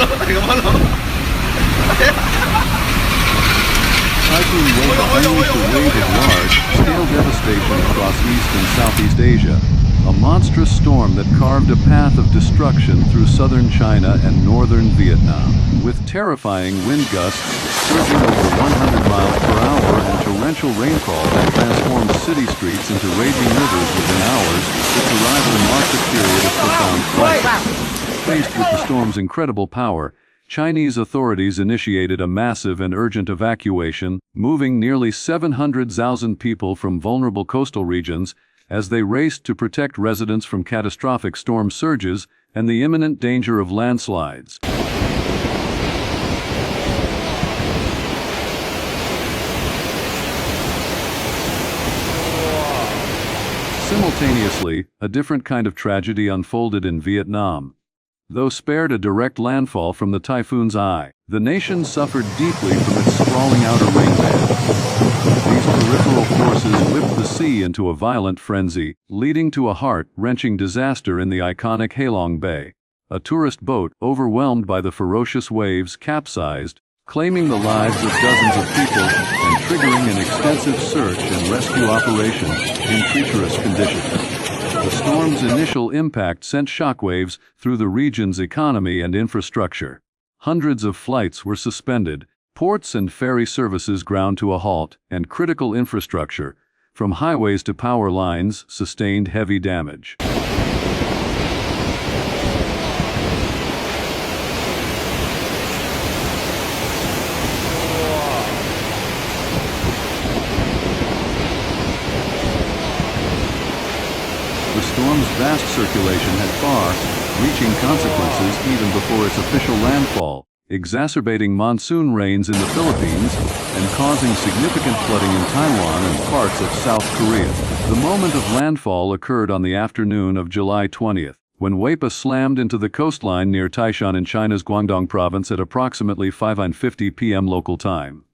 Typhoon Wipha unleashed a wave of large-scale devastation across East and Southeast Asia, a monstrous storm that carved a path of destruction through southern China and northern Vietnam. With terrifying wind gusts surging over 100 miles per hour and torrential rainfall that transformed city streets into raging rivers within hours, its arrival marked a period of profound crisis. Faced with the storm's incredible power, Chinese authorities initiated a massive and urgent evacuation, moving nearly 700,000 people from vulnerable coastal regions as they raced to protect residents from catastrophic storm surges and the imminent danger of landslides. Simultaneously, a different kind of tragedy unfolded in Vietnam. Though spared a direct landfall from the typhoon's eye, the nation suffered deeply from its sprawling outer ringbands. These peripheral forces whipped the sea into a violent frenzy, leading to a heart-wrenching disaster in the iconic Halong Bay. A tourist boat, overwhelmed by the ferocious waves, capsized, claiming the lives of dozens of people and triggering an extensive search and rescue operation in treacherous conditions. The storm's initial impact sent shockwaves through the region's economy and infrastructure. Hundreds of flights were suspended, ports and ferry services ground to a halt, and critical infrastructure, from highways to power lines, sustained heavy damage. The storm's vast circulation had far-reaching consequences even before its official landfall, exacerbating monsoon rains in the Philippines and causing significant flooding in Taiwan and parts of South Korea. The moment of landfall occurred on the afternoon of July 20th, when Wipha slammed into the coastline near Taishan in China's Guangdong province at approximately 5:50 p.m. local time.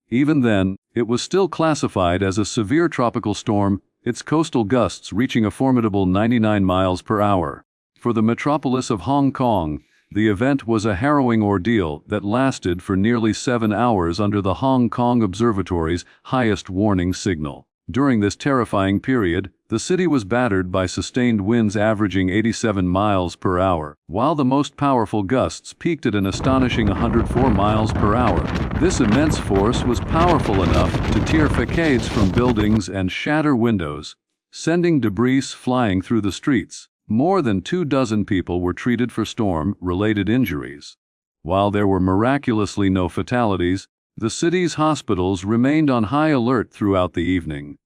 Even then, it was still classified as a severe tropical storm, its coastal gusts reaching a formidable 99 miles per hour. For the metropolis of Hong Kong, the event was a harrowing ordeal that lasted for nearly 7 hours under the Hong Kong Observatory's highest warning signal. During this terrifying period, the city was battered by sustained winds averaging 87 miles per hour, while the most powerful gusts peaked at an astonishing 104 miles per hour. This immense force was powerful enough to tear facades from buildings and shatter windows, sending debris flying through the streets. More than 24 people were treated for storm-related injuries. While there were miraculously no fatalities, the city's hospitals remained on high alert throughout the evening.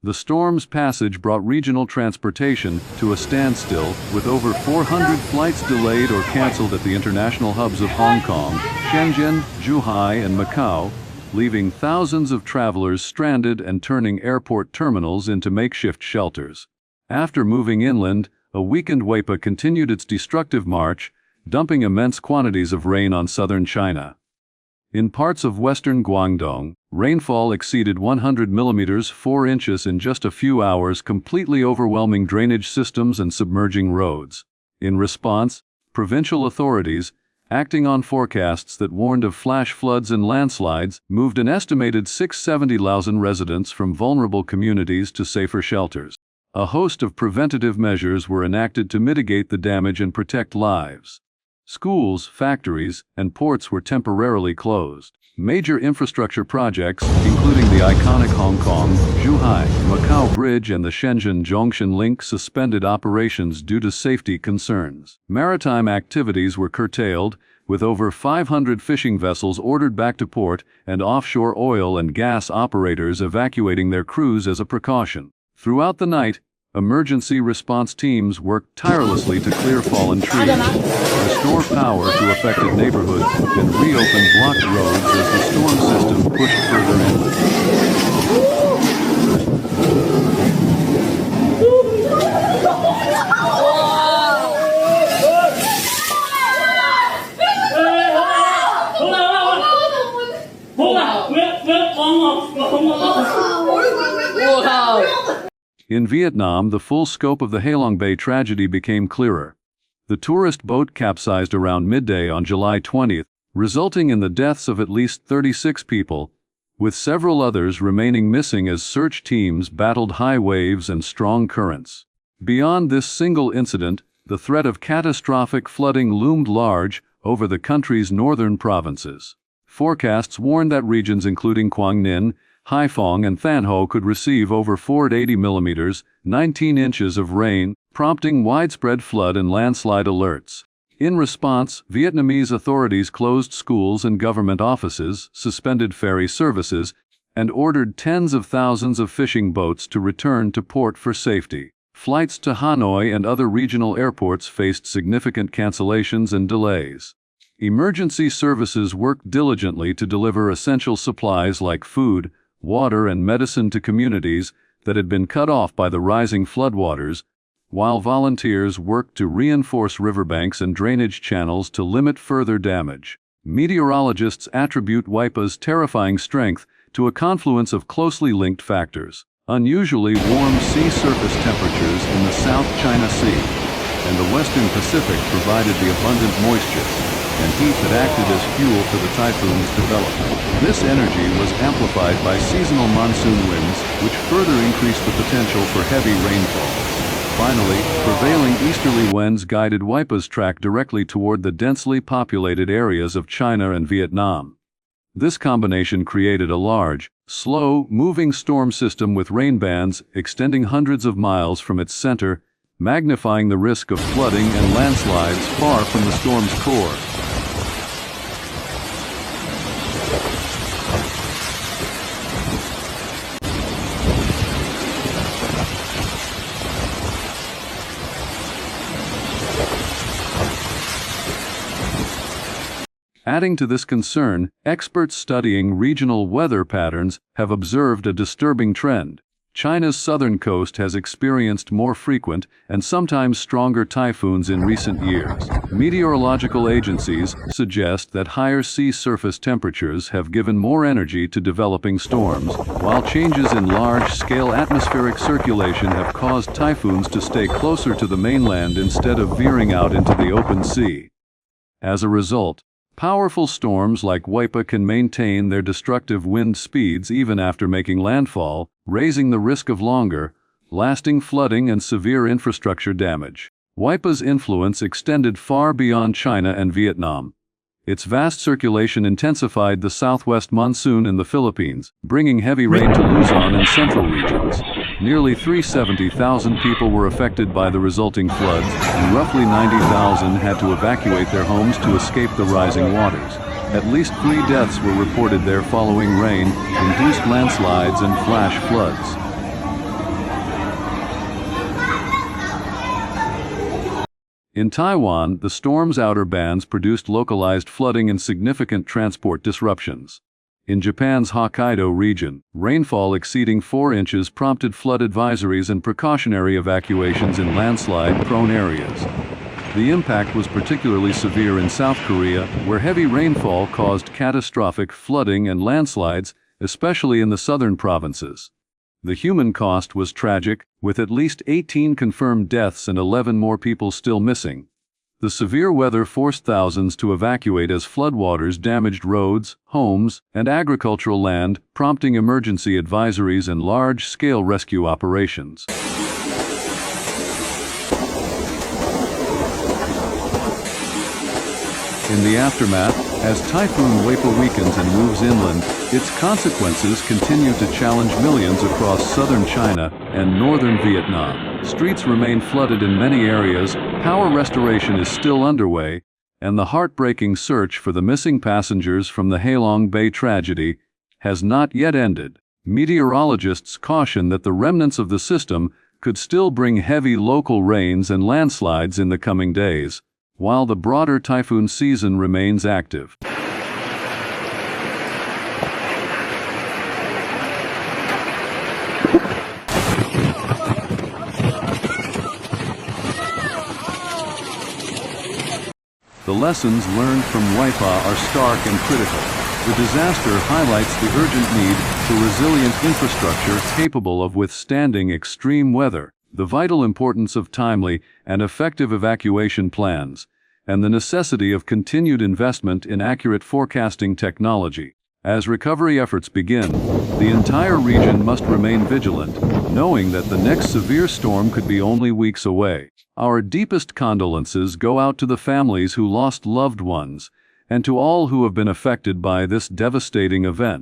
The storm's passage brought regional transportation to a standstill, with over 400 flights delayed or canceled at the international hubs of Hong Kong, Shenzhen, Zhuhai, and Macau, leaving thousands of travelers stranded and turning airport terminals into makeshift shelters. After moving inland, a weakened Wipha continued its destructive march, dumping immense quantities of rain on southern China. In parts of western Guangdong, rainfall exceeded 100 millimeters 4 inches in just a few hours, completely overwhelming drainage systems and submerging roads. In response, provincial authorities, acting on forecasts that warned of flash floods and landslides, moved an estimated 670,000 residents from vulnerable communities to safer shelters. A host of preventative measures were enacted to mitigate the damage and protect lives. Schools, factories, and ports were temporarily closed. Major infrastructure projects, including the iconic Hong Kong, Zhuhai, Macau Bridge and the Shenzhen-Zhongshan Link, suspended operations due to safety concerns. Maritime activities were curtailed, with over 500 fishing vessels ordered back to port and offshore oil and gas operators evacuating their crews as a precaution. Throughout the night, emergency response teams worked tirelessly to clear fallen trees, restore power to affected neighborhoods, and reopen blocked roads as the storm system pushed further inland. In Vietnam, the full scope of the Halong Bay tragedy became clearer. The tourist boat capsized around midday on July 20th, resulting in the deaths of at least 36 people, with several others remaining missing as search teams battled high waves and strong currents. Beyond this single incident, the threat of catastrophic flooding loomed large over the country's northern provinces. Forecasts warned that regions including Guangninh, Haiphong, and Thanhou could receive over 480 millimeters, 19 inches of rain, prompting widespread flood and landslide alerts. In response, Vietnamese authorities closed schools and government offices, suspended ferry services, and ordered tens of thousands of fishing boats to return to port for safety. Flights to Hanoi and other regional airports faced significant cancellations and delays. Emergency services worked diligently to deliver essential supplies like food, water, and medicine to communities that had been cut off by the rising floodwaters, while volunteers worked to reinforce riverbanks and drainage channels to limit further damage. Meteorologists attribute Wipha's terrifying strength to a confluence of closely linked factors: unusually warm sea surface temperatures in the South China Sea, and the Western Pacific provided the abundant moisture and heat that acted as fuel for the typhoon's development. This energy was amplified by seasonal monsoon winds, which further increased the potential for heavy rainfall. Finally, prevailing easterly winds guided Wipha's track directly toward the densely populated areas of China and Vietnam. This combination created a large, slow-moving storm system with rain bands extending hundreds of miles from its center, magnifying the risk of flooding and landslides far from the storm's core. Adding to this concern, experts studying regional weather patterns have observed a disturbing trend. China's southern coast has experienced more frequent and sometimes stronger typhoons in recent years. Meteorological agencies suggest that higher sea surface temperatures have given more energy to developing storms, while changes in large-scale atmospheric circulation have caused typhoons to stay closer to the mainland instead of veering out into the open sea. As a result, powerful storms like Wipha can maintain their destructive wind speeds even after making landfall, raising the risk of longer, lasting flooding and severe infrastructure damage. Wipha's influence extended far beyond China and Vietnam. Its vast circulation intensified the southwest monsoon in the Philippines, bringing heavy rain to Luzon and central regions. Nearly 370,000 people were affected by the resulting floods, and roughly 90,000 had to evacuate their homes to escape the rising waters. At least 3 deaths were reported there following rain, induced landslides and flash floods. In Taiwan, the storm's outer bands produced localized flooding and significant transport disruptions. In Japan's Hokkaido region, rainfall exceeding 4 inches prompted flood advisories and precautionary evacuations in landslide-prone areas. The impact was particularly severe in South Korea, where heavy rainfall caused catastrophic flooding and landslides, especially in the southern provinces. The human cost was tragic, with at least 18 confirmed deaths and 11 more people still missing. The severe weather forced thousands to evacuate as floodwaters damaged roads, homes, and agricultural land, prompting emergency advisories and large-scale rescue operations. In the aftermath, as Typhoon Wipha weakens and moves inland, its consequences continue to challenge millions across southern China and northern Vietnam. Streets remain flooded in many areas, power restoration is still underway, and the heartbreaking search for the missing passengers from the Halong Bay tragedy has not yet ended. Meteorologists caution that the remnants of the system could still bring heavy local rains and landslides in the coming days, while the broader typhoon season remains active. The lessons learned from Wipha are stark and critical. The disaster highlights the urgent need for resilient infrastructure capable of withstanding extreme weather. the vital importance of timely and effective evacuation plans, and the necessity of continued investment in accurate forecasting technology. As recovery efforts begin, the entire region must remain vigilant, knowing that the next severe storm could be only weeks away. Our deepest condolences go out to the families who lost loved ones, and to all who have been affected by this devastating event.